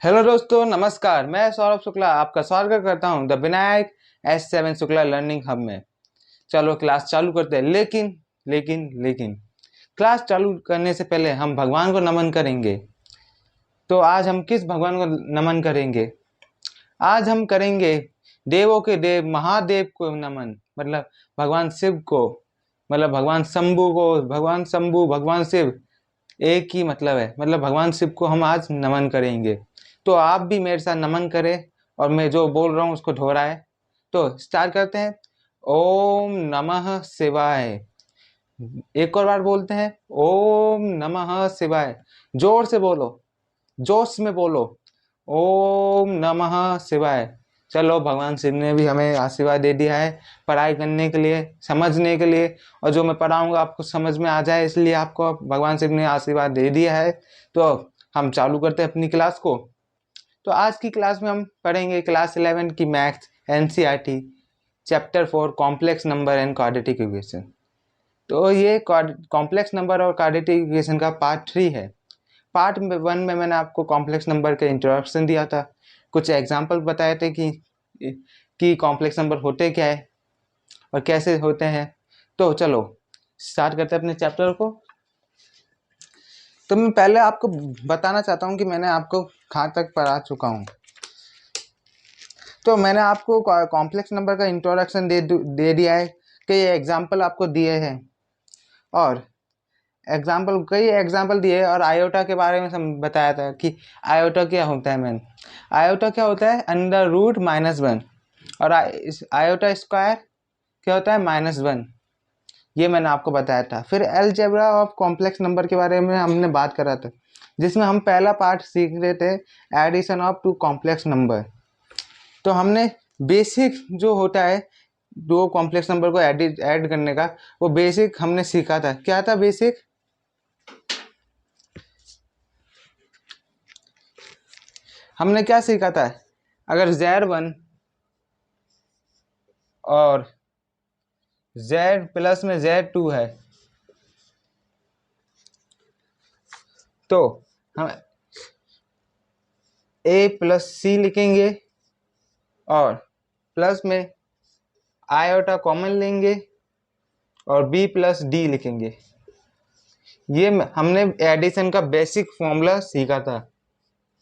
Hello दोस्तों, नमस्कार। मैं सौरभ शुक्ला आपका स्वागत करता हूं the Vinayak S7 Shukla learning hub में। चलो क्लास चालू करते हैं। लेकिन क्लास चालू करने से पहले हम भगवान को नमन करेंगे। तो आज हम किस भगवान को नमन करेंगे? आज हम करेंगे देवों के देव महादेव को नमन, मतलब भगवान शिव को, मतलब भगवान शंभू को। भगवान शंभू, भगवान शिव एक ही मतलब है, मतलब भगवान शिव को हम आज नमन करेंगे। तो आप भी मेरे साथ नमन करें और मैं जो बोल रहा हूँ उसको दोहराए। तो स्टार्ट करते हैं। ओम नमः शिवाय। एक और बार बोलते हैं, ओम नमः शिवाय। जोर से बोलो, जोश में बोलो, ओम नमः शिवाय। चलो, भगवान शिव ने भी हमें आशीर्वाद दे दिया है पढ़ाई करने के लिए, समझने के लिए, और जो मैं पढ़ाऊंगा आपको समझ में आ जाए, इसलिए आपको भगवान शिव ने आशीर्वाद दे दिया है। तो हम चालू करते हैं अपनी क्लास को। तो आज की क्लास में हम पढ़ेंगे क्लास 11 की maths NCERT chapter 4 complex number and quadratic equation. तो ये कॉम्प्लेक्स नंबर और क्वाड्रेटिक इक्वेशन का पार्ट 3 है। पार्ट 1 में मैंने आपको कॉम्प्लेक्स नंबर के इंट्रोडक्शन दिया था, कुछ एग्जाम्पल बताए थे कि कॉम्प्लेक्स नंबर होते क्या है और कैसे होते हैं। तो चलो स्टार्ट करते हैं अपने चैप्टर को। तो मैं पहले आपको बताना चाहता हूँ कि मैंने आपको कहाँ तक पढ़ा चुका हूँ। तो मैंने आपको कॉम्प्लेक्स नंबर का इंट्रोडक्शन दे दिया है, कई एग्जाम्पल आपको दिए हैं, और कई एग्जाम्पल दिए, और आयोटा के बारे में बताया था कि आयोटा क्या होता है। मैंने आयोटा क्या होता है, अंडर रूट -1, और आयोटा स्क्वायर क्या होता है, -1। ये मैंने आपको बताया था। फिर अलजेब्रा ऑफ कॉम्प्लेक्स नंबर के बारे में हमने बात करा था, जिसमें हम पहला पार्ट सीख रहे थे, addition of two complex number. तो हमने बेसिक जो होता है दो कॉम्प्लेक्स नंबर को ऐड करने का, वो बेसिक हमने सीखा था। क्या था बेसिक? हमने क्या सीखा था, अगर Z1 और Z प्लस में Z2 है तो हम A प्लस C लिखेंगे और प्लस में आयोटा कॉमन लेंगे और B प्लस D लिखेंगे। ये हमने एडिशन का बेसिक फॉर्मूला सीखा था।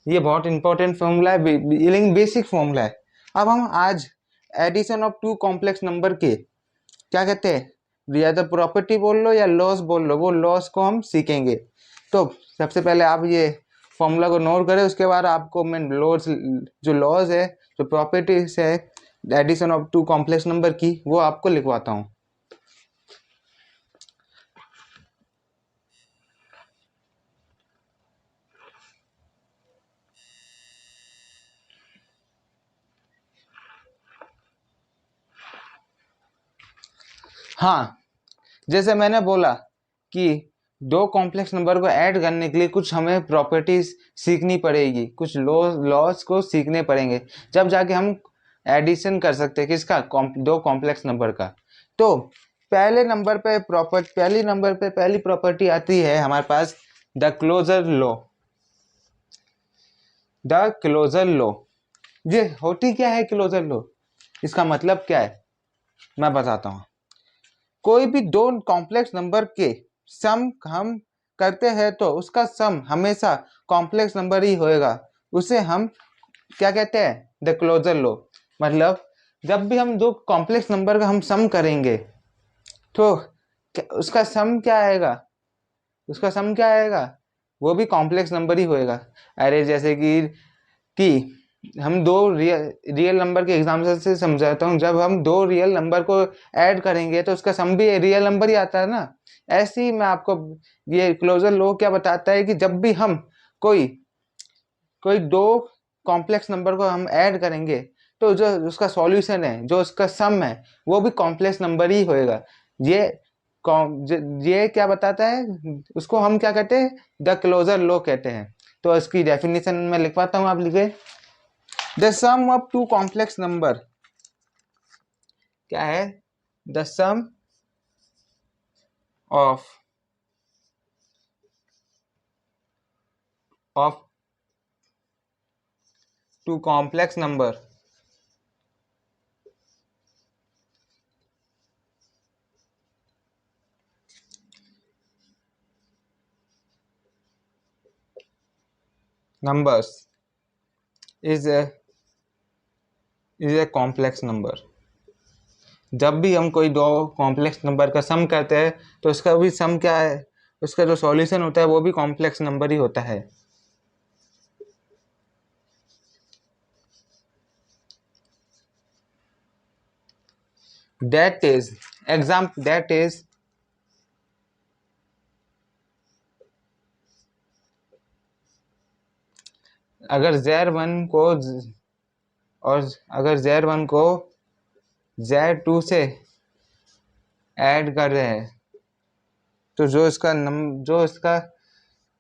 ये बहुत इंपॉर्टेंट फॉर्मूला है, लेकिन बेसिक फॉर्मूला है। अब हम आज addition of two complex number के क्या कहते हैं, या तो प्रॉपर्टी बोल लो या लॉस बोल लो, वो लॉस को हम सीखेंगे। तो सबसे पहले आप ये फॉर्मूला को नोट करें, उसके बाद आपको मैं लॉस है, जो प्रॉपर्टीज है addition of two complex number की, वो आपको लिखवाता हूँ। हाँ, जैसे मैंने बोला कि दो कॉम्प्लेक्स नंबर को ऐड करने के लिए कुछ हमें प्रॉपर्टीज सीखनी पड़ेगी, कुछ लॉस को सीखने पड़ेंगे, जब जाके हम एडिशन कर सकते हैं किसका, दो कॉम्प्लेक्स नंबर का। तो पहली नंबर पे पहली प्रॉपर्टी आती है हमारे पास, the closure law. The closure law ये होती क्या है? क्लोजर लॉ इसका मतलब क्या है मैं बताता हूँ। कोई भी दो कॉम्प्लेक्स नंबर के सम हम करते हैं तो उसका सम हमेशा कॉम्प्लेक्स नंबर ही होएगा। उसे हम क्या कहते हैं, द क्लोजर लॉ। मतलब जब भी हम दो कॉम्प्लेक्स नंबर का हम सम करेंगे तो उसका सम क्या आएगा, उसका सम क्या आएगा, वो भी कॉम्प्लेक्स नंबर ही होएगा। अरे जैसे कि हम दो रियल नंबर के एग्जाम्पल से समझाता हूँ। जब हम दो रियल नंबर को ऐड करेंगे तो उसका सम भी रियल नंबर ही आता है ना। ऐसे ही मैं आपको ये क्लोजर लॉ क्या बताता है कि जब भी हम कोई कोई दो कॉम्प्लेक्स नंबर को हम ऐड करेंगे तो जो उसका सॉल्यूशन है, जो उसका सम है, वो भी कॉम्प्लेक्स नंबर ही होएगा। ये ये क्या बताता है, उसको हम क्या कहते हैं, द क्लोजर लॉ कहते हैं। तो इसकी डेफिनेशन में लिखवाता हूँ, आप लिखे, the sum of two complex number क्या है, the sum of of two complex number numbers is a complex number। जब भी हम कोई दो कॉम्प्लेक्स नंबर का सम करते हैं तो उसका भी सम क्या है, उसका जो सॉल्यूशन होता है वो भी कॉम्प्लेक्स नंबर ही होता है। दैट इज दैट इज अगर Z1 को और अगर Z1 को Z2 से ऐड कर रहे हैं तो जो इसका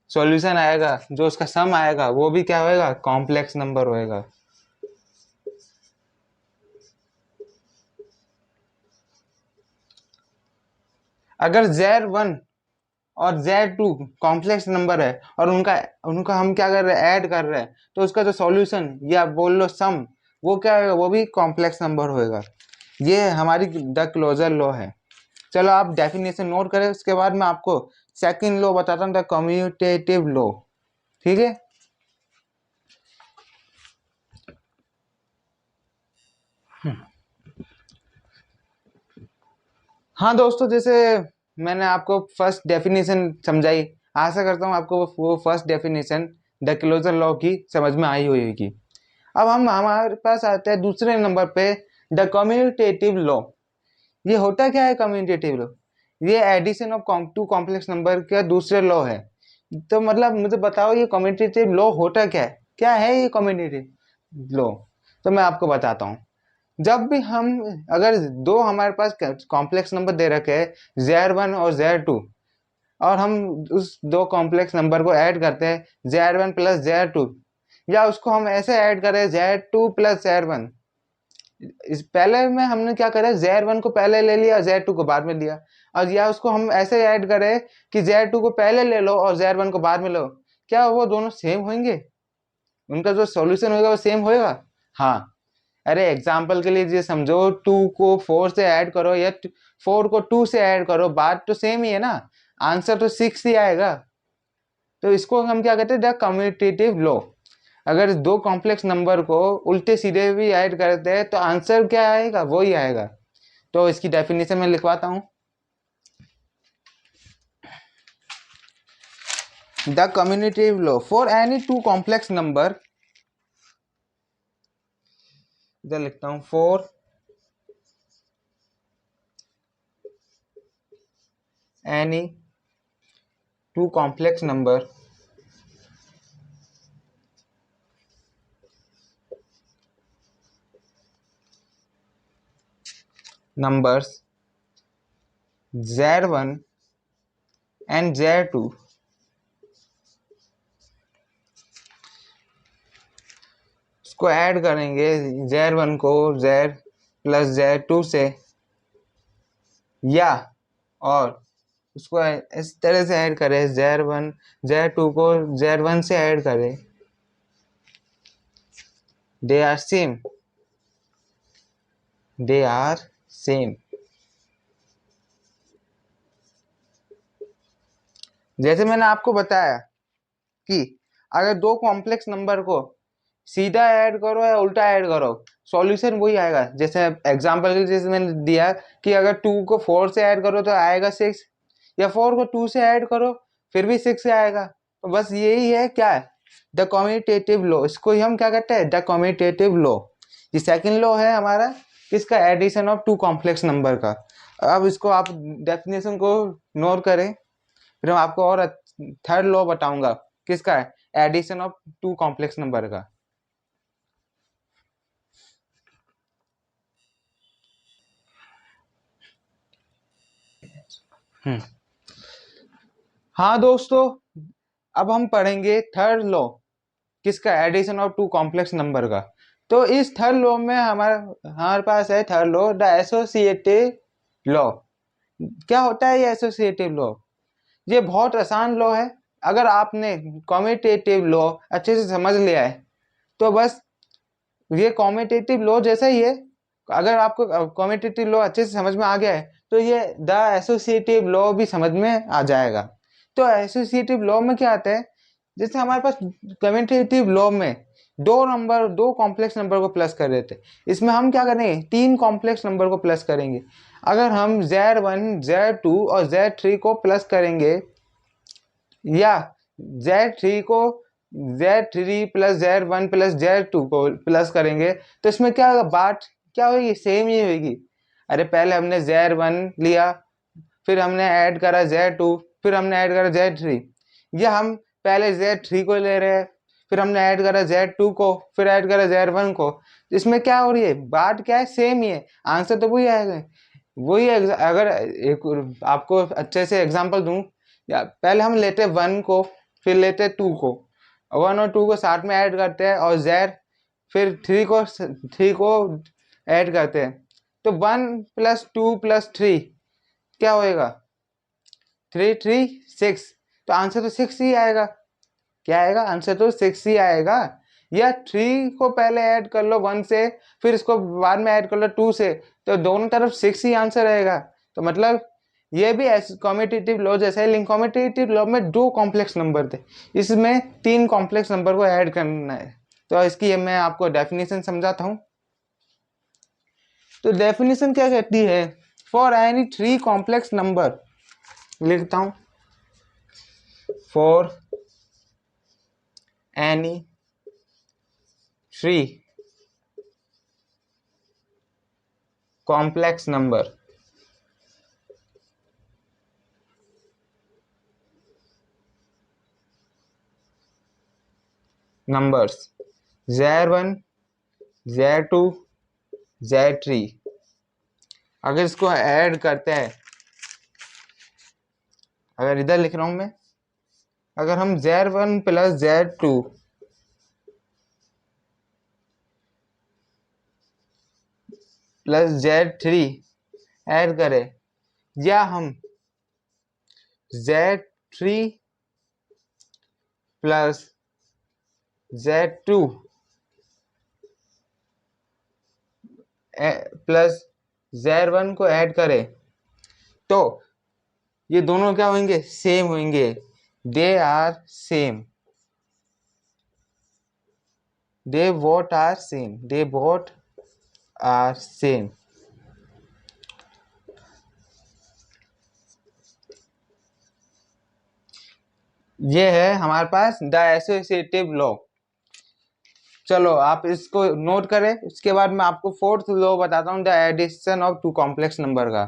सॉल्यूशन आएगा, जो उसका सम आएगा वो भी क्या होएगा, कॉम्प्लेक्स नंबर होएगा। अगर Z1 और Z2 कॉम्प्लेक्स नंबर है और उनका उनका हम क्या कर रहे हैं, ऐड कर रहे हैं, तो उसका जो सॉल्यूशन या बोल लो सम वो क्या होगा, वो भी कॉम्प्लेक्स नंबर होएगा। ये हमारी द क्लोजर लॉ है। चलो आप डेफिनेशन नोट करें, उसके बाद मैं आपको सेकंड लॉ बताता हूँ, द कम्यूटेटिव लॉ। ठीक है, हाँ दोस्तों, जैसे मैंने आपको फर्स्ट डेफिनेशन समझाई, आशा करता हूँ आपको वो first definition the closure law की समझ में आई हुई होगी। अब हम हमारे पास आते हैं दूसरे नंबर पे, द कम्यूटेटिव लॉ। ये होता क्या है कम्यूटेटिव लॉ? ये addition of two complex number का दूसरे लॉ है। तो मतलब मुझे बताओ ये कम्यूटेटिव लॉ होता क्या है ये कम्यूटेटिव लॉ? तो मैं आपको बताता हूँ। जब भी हम अगर दो हमारे पास कॉम्प्लेक्स नंबर दे रखे हैं Z1 और Z2, और हम उस दो कॉम्प्लेक्स नंबर को ऐड करते हैं Z1 प्लस Z2, या उसको हम ऐसे ऐड करें Z2 प्लस Z1। इस पहले में हमने क्या करा, Z1 को पहले ले लिया, Z2 को बाद में लिया। और या उसको हम ऐसे ऐड करें कि Z2 को पहले ले लो और Z1 को बाद में लो, क्या वो दोनों सेम होंगे? उनका जो सॉल्यूशन होगा वो सेम होएगा? हाँ। अरे एग्जाम्पल के लिए ये समझो, 2 को 4 से ऐड करो या 4 को 2 से ऐड करो, बात तो सेम ही है ना, आंसर तो 6 ही आएगा। तो इसको हम क्या कहते हैं, द कम्यूटेटिव लॉ। अगर दो कॉम्प्लेक्स नंबर को उल्टे सीधे भी ऐड करते हैं तो आंसर क्या आएगा, वो ही आएगा। तो इसकी डेफिनेशन में लिखवाता हूं, the commutative law for any two complex number, इधर लिखता हूं, for any two complex number numbers Z1 and Z2 इसको ऐड करेंगे Z1 को Z प्लस Z2 से, या और उसको इस तरह से ऐड करें, Z2 को Z1 से ऐड करें, they are same, they are same. जैसे मैंने आपको बताया कि अगर दो कॉम्प्लेक्स नंबर को सीधा ऐड करो या उल्टा ऐड करो, सॉल्यूशन वही आएगा। जैसे एग्जांपल के लिए जैसे मैंने दिया कि अगर 2 को 4 से ऐड करो तो आएगा 6, या 4 को 2 से ऐड करो फिर भी 6 से आएगा। तो बस यही है क्या है, द कम्यूटेटिव लॉ। इसको ही हम क्या कहते हैं, द कम्यूटेटिव लॉ। ये सेकंड लॉ है हमारा किसका, addition of two complex number का। अब इसको आप डेफिनेशन को नोट करें, फिर मैं आपको और थर्ड लॉ बताऊंगा किसका है, addition of two complex number का। हाँ दोस्तों, अब हम पढ़ेंगे थर्ड लॉ किसका, addition of two complex number का। तो इस थर्ड लॉ में हमारे पास है third law, the associative law. क्या होता है ये एसोसिएटिव लॉ? ये बहुत आसान लॉ है। अगर आपने कम्यूटेटिव लॉ अच्छे से समझ लिया है तो बस ये कॉम्यूटेटिव लॉ जैसा ही है। अगर आपको कॉम्यूटेटिव लॉ अच्छे से समझ में आ गया है तो ये द एसोसिएटिव लॉ भी समझ में आ जाएगा। तो एसोसिएटिव लॉ में क्या आता है, जैसे हमारे पास कम्यूटेटिव लॉ में दो कॉम्प्लेक्स नंबर को प्लस कर देते, इसमें हम क्या करेंगे, 3 कॉम्प्लेक्स नंबर को प्लस करेंगे। अगर हम Z1 Z2 और Z3 को प्लस करेंगे, या Z3 को Z3 plus Z1 plus Z2 को प्लस करेंगे, तो इसमें क्या होगा, बात क्या होगी, सेम ही होगी। अरे पहले हमने Z1 लिया, फिर हमने ऐड करा Z2, फिर हमने ऐड करा Z3, या हम पहले Z3 को ले रहे हैं, फिर हमने ऐड करा Z2 को, फिर ऐड करा Z1 को। इसमें क्या हो रही है, बात क्या है, सेम ही है, आंसर तो वही आएगा। वही अगर एक आपको अच्छे से एग्जांपल दूं, या पहले हम लेते हैं 1 को, फिर लेते हैं 2 को, 1 और 2 को साथ में ऐड करते हैं, और Z फिर 3 को ऐड करते हैं, तो 1 प्लस 2 प्लस 3 क्या होएगा, 3 3 6, तो आंसर तो 6 ही आएगा। क्या आएगा, आंसर तो 6 ही आएगा। या 3 को पहले ऐड कर लो 1 से, फिर इसको बाद में ऐड कर लो 2 से, तो दोनों तरफ 6 ही आंसर आएगा। तो मतलब ये भी कॉम्यूटेटिव लॉ जैसा है, लेकिन कॉम्यूटेटिव लॉ में 2 कॉम्प्लेक्स नंबर थे, इसमें 3 कॉम्प्लेक्स नंबर को ऐड करना है। तो इसकी मैं आपको डेफिनेशन समझाता हूँ। तो डेफिनेशन क्या कहती है, फॉर एनी 3 कॉम्प्लेक्स नंबर, लिखता हूँ, for any 3 complex numbers Z1 Z2 Z3, अगर इसको ऐड करते हैं, अगर इधर लिख रहा हूं मैं, अगर हम Z1 plus Z2 plus Z3 add करें, या हम Z3 plus Z2 plus Z1 को ऐड करें, तो ये दोनों क्या होंगे, सेम होंगे, they are same, they both are same, they both are same. ये है हमारे पास द एसोसिएटिव लॉ। चलो आप इसको नोट करें, उसके बाद मैं आपको फोर्थ लॉ बताता हूँ, the addition of 2 complex number का।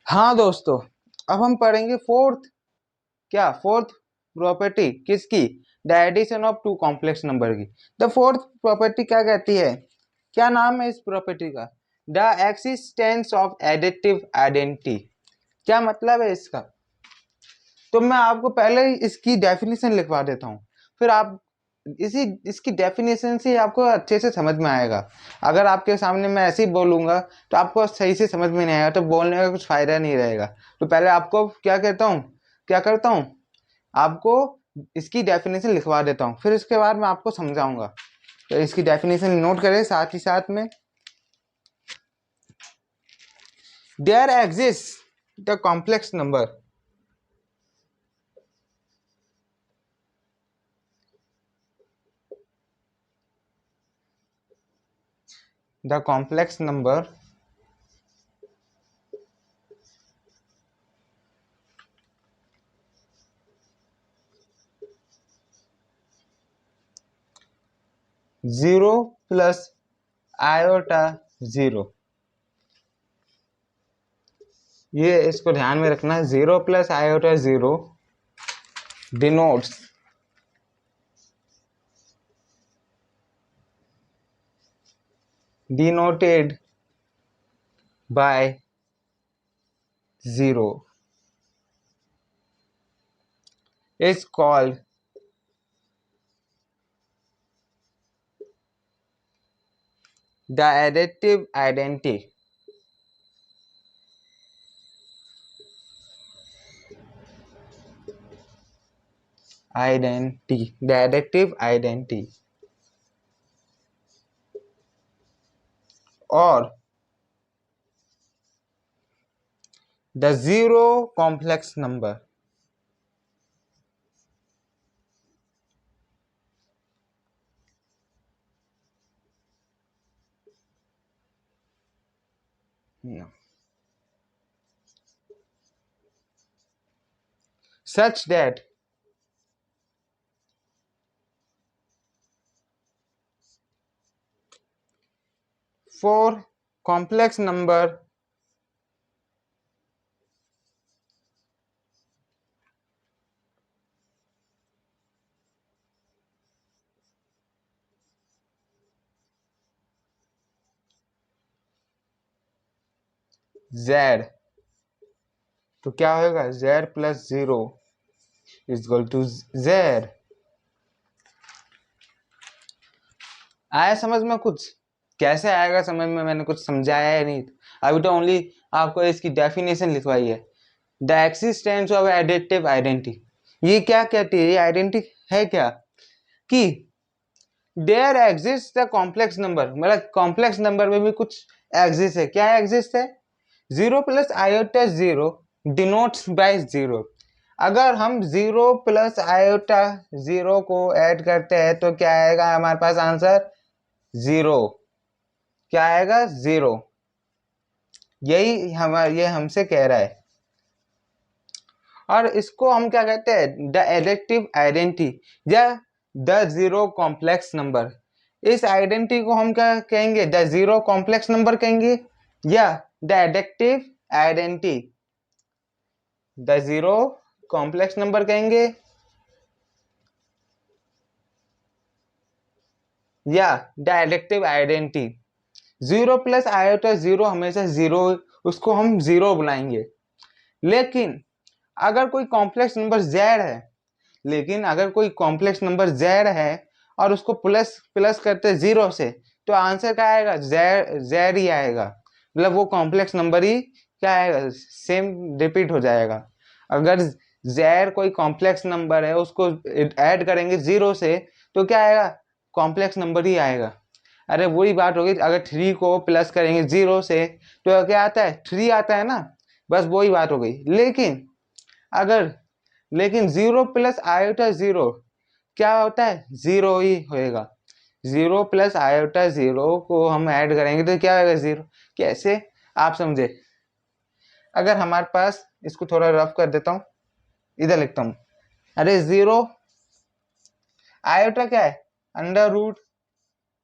हाँ दोस्तों, अब हम पढ़ेंगे फोर्थ प्रॉपर्टी किसकी, the addition of 2 complex number की। द फोर्थ प्रॉपर्टी क्या कहती है, क्या नाम है इस प्रॉपर्टी का, the existence of additive identity. क्या मतलब है इसका, तो मैं आपको पहले इसकी डेफिनेशन लिखवा देता हूँ, फिर आप इसकी डेफिनेशन से आपको अच्छे से समझ में आएगा। अगर आपके सामने मैं ऐसे ही बोलूंगा तो आपको सही से समझ में नहीं आएगा, तो बोलने का कुछ फायदा नहीं रहेगा। तो पहले आपको क्या करता हूँ, आपको इसकी डेफिनेशन लिखवा देता हूँ, फिर इसके बाद मैं आपको समझाऊंगा। तो इसकी डेफिनेशन नोट करें साथ ही साथ में, there exist the complex number, the complex number zero plus iota zero, ये इसको ध्यान में रखना है, 0 plus iota zero denoted by 0 is called the additive identity identity, the additive identity, or the zero complex number. No. Such that for complex number z, तो क्या होगा, z plus zero is equal to z। आया समझ में कुछ? कैसे आएगा समझ में, मैंने कुछ समझाया है नहीं, अभी तो ओनली आपको इसकी डेफिनेशन लिखवाई है। The existence of additive identity, ये क्या कहती है, ये आइडेंटिटी है क्या कि there exist the complex number, मतलब कॉम्प्लेक्स नंबर में भी कुछ एग्जिस्ट है। क्या एग्जिस्ट है? Zero plus iota zero denotes by zero. अगर हम जीरो प्लस आयोटा जीरो को ऐड करते हैं तो क्या आएगा हमारे पास आंसर? जीरो। क्या आएगा? जीरो। यही ये हमसे कह रहा है। और इसको हम क्या कहते हैं? द एडिटिव आइडेंटिटी या द जीरो कॉम्प्लेक्स नंबर। इस आइडेंटिटी को हम क्या कहेंगे? द जीरो कॉम्प्लेक्स नंबर कहेंगे या the additive identity, the zero complex number कहेंगे या the additive identity. Zero plus iota zero हमेशा जीरो, उसको हम जीरो बनाएंगे। लेकिन अगर कोई कॉम्प्लेक्स नंबर जेड है, लेकिन अगर कोई कॉम्प्लेक्स नंबर जेड है और उसको प्लस प्लस करते जीरो से, तो आंसर क्या आएगा? जेड ही आएगा। मतलब वो कॉम्प्लेक्स नंबर ही क्या आएगा? सेम रिपीट हो जाएगा। अगर जेड कोई कॉम्प्लेक्स नंबर है, उसको ऐड करेंगे जीरो से, तो क्या आएगा? कॉम्प्लेक्स नंबर ही आएगा। अरे वही बात होगी, अगर थ्री को प्लस करेंगे जीरो से तो क्या आता है? थ्री आता है ना, बस वही बात हो गई। अगर लेकिन जीरो प्लस आयोटा जीरो क्या होता है? जीरो ही होएगा। जीरो प्लस आयोटा जीरो को हम ऐड करेंगे तो क्या होगा? जीरो। कैसे? आप समझे? अगर हमारे पास, इसको थोड़ा रफ कर देता हूँ, इधर लिखता हूँ। अरे जीरो आयोटा क्या है? Under root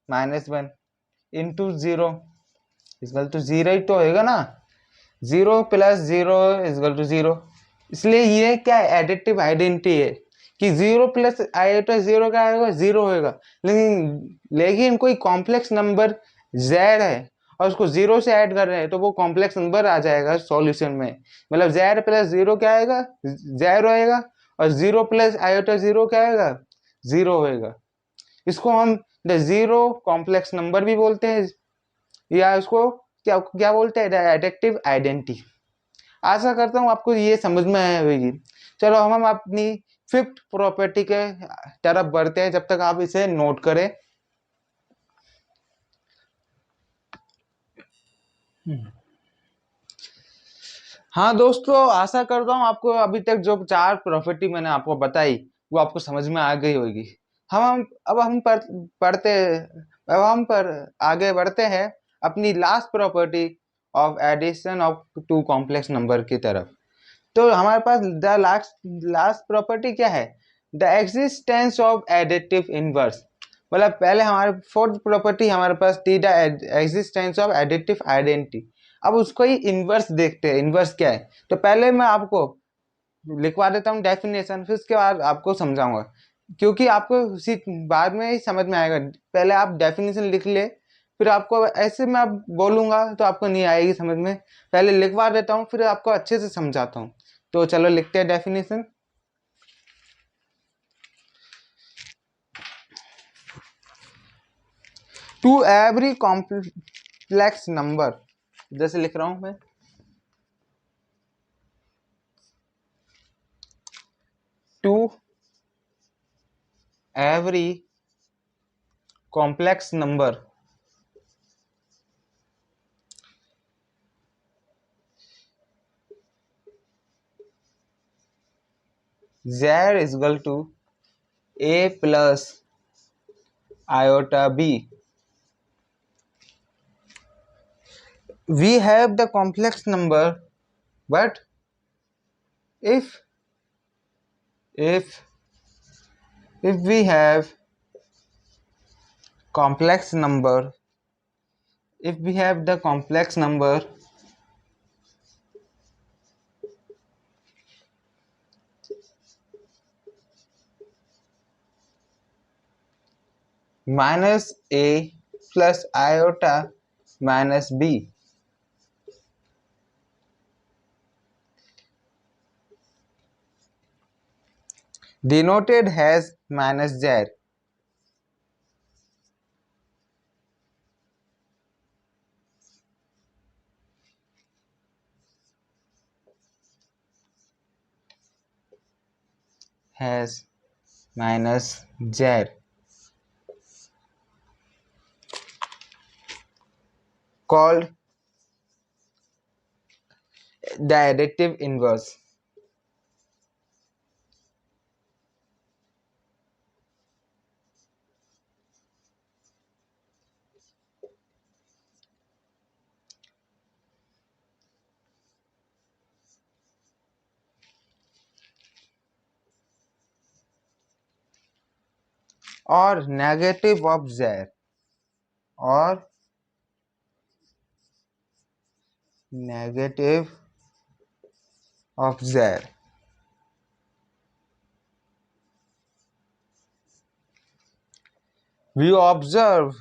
minus one into zero equal to zero ही तो होएगा ना। Zero plus zero equal to zero. इसलिए ये क्या है? एडिटिव आइडेंटिटी है कि जीरो प्लस आयोटा जीरो क्या आएगा? जीरो होएगा। लेकिन कोई कॉम्प्लेक्स नंबर जेड है और उसको जीरो से ऐड कर रहे हैं तो वो कॉम्प्लेक्स नंबर आ जाएगा सॉल्यूशन में। मतलब जेड प्लस जीरो क्या आएगा? जेड होएगा। और जीरो प्लस आयोटा जीरो क्या आएगा? जीरो होएगा। इसको हम द जीरो कॉम्प्लेक्स नंबर भी बोलते हैं, या उसको क्या क्या बोलते हैं? The additive identity. आशा करता हूँ आपको ये समझ में आया होगी। चलो हम अपनी फिफ्थ प्रॉपर्टी के तरफ बढ़ते हैं, जब तक आप इसे नोट करें। हाँ दोस्तों, आशा करता हूँ आपको अभी तक जो चार प्रॉपर्टी मैंने आपको बताई वो आपको समझ में आ गई होगी। अब हम पढ़ते अब हम पर आगे बढ़ते हैं अपनी last property of addition of two complex number की तरफ। तो हमारे पास द लास्ट प्रॉपर्टी क्या है? The existence of additive inverse. मतलब पहले हमारे फोर्थ प्रॉपर्टी हमारे पास थी the existence of additive identity. अब उसको ही इनवर्स देखते हैं, इनवर्स क्या है। तो पहले मैं आपको लिखवा देता हूँ डेफिनेशन, फिर उसके बाद आपको समझाऊंगा, क्योंकि आपको उसी बाद में ही समझ में आएगा। पहले आप डेफिनेशन लिख ले, फिर आपको ऐसे मैं आप बोलूंगा तो आपको नहीं आएगी समझ में। पहले लिखवा देता हूँ, फिर आपको अच्छे से समझाता हूँ। तो चलो लिखते हैं definition. To every complex number, जैसे लिख रहा हूं मैं, to every complex number z is equal to a plus iota b. We have the complex number, but if if we have complex number, if we have the complex number minus a plus iota minus b, denoted as minus z, has minus z, called the additive inverse. or negative of z, or negative of z. We observe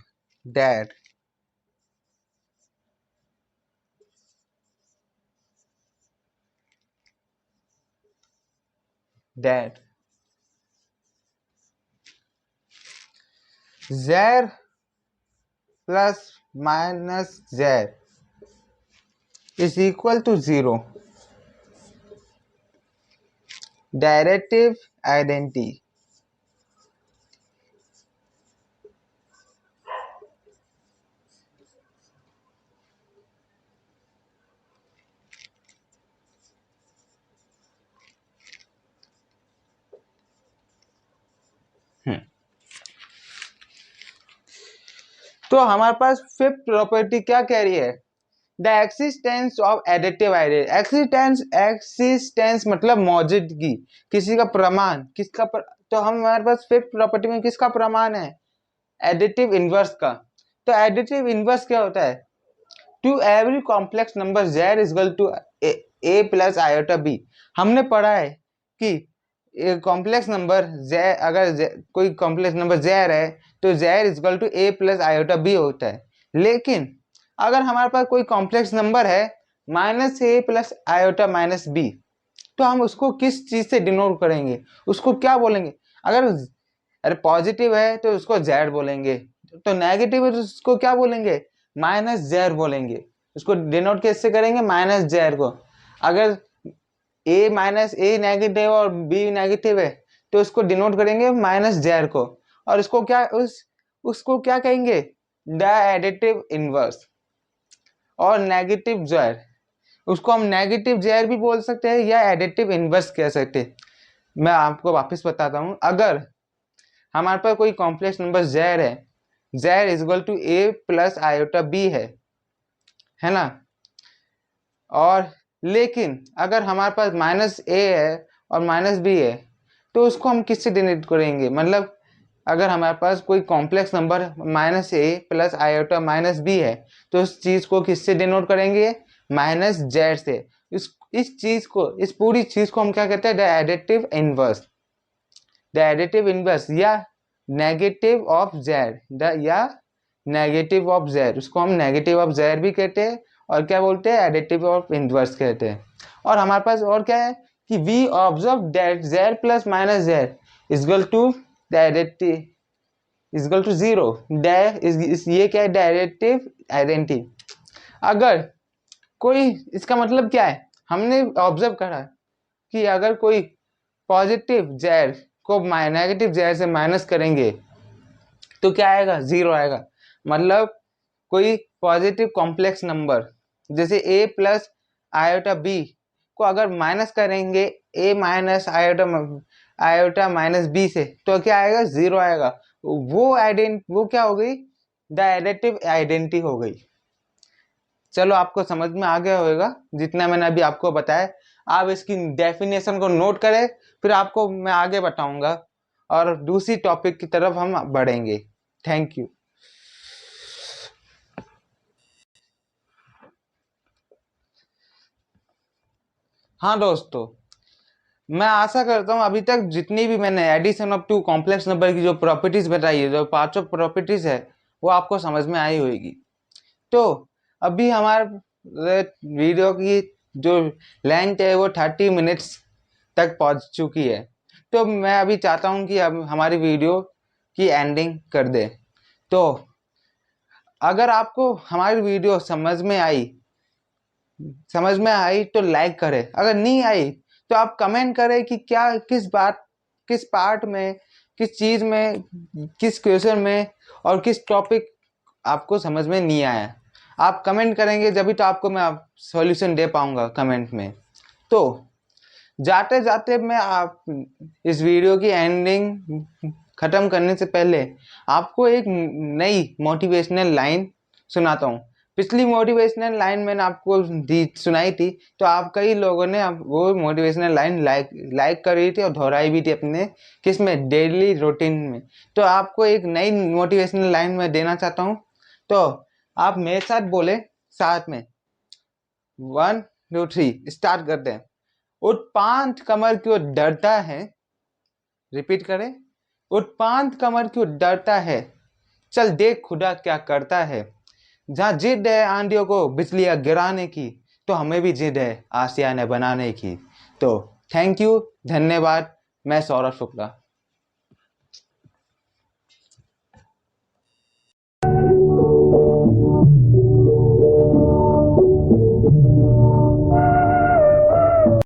that z plus minus z is equal to 0. Derivative identity. तो हमारे पास fifth property क्या कह रही है? The existence of additive identity. Existence मतलब मौजूदगी, किसी का प्रमाण, तो हमारे पास फिफ्थ प्रॉपर्टी में किसका प्रमाण है? एडिटिव इनवर्स का. तो एडिटिव इनवर्स क्या होता है? To every complex number z is equal to a plus iota b. हमने पढ़ा है कि कॉम्प्लेक्स नंबर z, अगर कोई कॉम्प्लेक्स नंबर z है तो z is equal to a plus iota b होता है. लेकिन अगर हमारे पास कोई कॉम्प्लेक्स नंबर है minus a plus iota minus b, तो हम उसको किस चीज से डिनोट करेंगे? उसको क्या बोलेंगे? अगर पॉजिटिव है तो उसको z बोलेंगे, तो नेगेटिव है तो उसको क्या बोलेंगे? माइनस z बोलेंगे. उसको डिनोट कैसे करेंगे? माइनस z को. अगर a माइनस a नेगेटिव और b नेगेटिव है तो उसको डिनोट करेंगे माइनस z को. और उसको उसको क्या कहेंगे? The additive inverse. और नेगेटिव z, उसको हम नेगेटिव z भी बोल सकते हैं या एडिटिव इनवर्स कह सकते हैं. मैं आपको वापस बताता हूं. अगर हमारे पास कोई कॉम्प्लेक्स नंबर z है, z is equal to a plus iota b है ना? और लेकिन अगर हमारे पास माइनस a है और माइनस b है तो उसको हम किससे डिनोट करेंगे? मतलब अगर हमारे पास कोई complex number minus a plus iota minus b है तो उस चीज को किससे डिनोट करेंगे? माइनस z से. इस पूरी चीज को हम क्या कहते हैं? The additive inverse. The additive inverse या नेगेटिव ऑफ z, या नेगेटिव ऑफ z, उसको हम नेगेटिव ऑफ z भी कहते हैं और क्या बोलते हैं? एडिटिव ऑफ इनवर्स कहते हैं. और हमारे पास और क्या है कि we observe that z plus minus z is equal to the additive is equal to 0. ये क्या है? Directive identity. अगर कोई, इसका मतलब क्या है? हमने ऑब्जर्व करा कि अगर कोई पॉजिटिव z, को नेगेटिव जेड से माइनस करेंगे तो क्या आएगा, 0 आएगा। मतलब कोई पॉजिटिव कॉम्प्लेक्स नंबर जैसे a प्लस आयोटा b को अगर माइनस करेंगे a minus iota minus b से तो क्या आएगा, 0 आएगा। वो क्या हो गई, डायरेक्टिव आइडेंटिटी हो गई। चलो आपको समझ में आ गया होगा जितना मैंने अभी आपको बताया। आप इसकी डेफिनेशन को नोट करें, फिर आपको मैं आगे बताऊंगा और दूसरी टॉपिक की तरफ हम बढ़ेंगे। Thank you. हाँ दोस्तों, मैं आशा करता हूँ अभी तक जितनी भी मैंने addition of two complex number की जो प्रॉपर्टीज बताई है, जो पांचों प्रॉपर्टीज है, वो आपको समझ में आई होगी। तो अभी हमारे वीडियो की जो लेंथ है वो 30 मिनट्स तक पहुंच चुकी है। तो मैं अभी चाहता हूं कि अब हमारी वीडियो की एंडिंग कर दे। तो अगर आपको हमारी वीडियो समझ में आई तो लाइक करें, अगर नहीं आई तो आप कमेंट करें कि क्या किस पार्ट में, किस चीज में, किस क्वेश्चन में और किस टॉपिक आपको समझ में नहीं आया। आप कमेंट करेंगे जब भी तो आपको मैं सॉल्यूशन दे पाऊंगा कमेंट में। तो जाते जाते मैं आप इस वीडियो की एंडिंग खत्म करने से पहले आपको एक नई मोटिवेशनल लाइन सुनाता हूँ। पिछली मोटिवेशनल लाइन मैंने आपको सुनाई थी, तो आप कई लोगों ने वो मोटिवेशनल लाइन लाइक करी थी और दोहराई भी थी अपने किसमें, डेली रूटीन में। तो आपको एक नई मोटिवेशनल लाइन में देना चाहता हूँ, तो आप मेरे साथ बोले, साथ में 1 2 3 स्टार्ट करते हैं। उत्पात कमर क्यों डरता है, रिपीट करें, उत्पात कमर क्यों डरता है, चल देख खुदा क्या करता है। जहाँ जिद है आंधियों को बिजलियां गिराने की, तो हमें भी जिद है आशियाने बनाने की। तो थैंक यू, धन्यवाद। मैं सौरभ शुक्ला।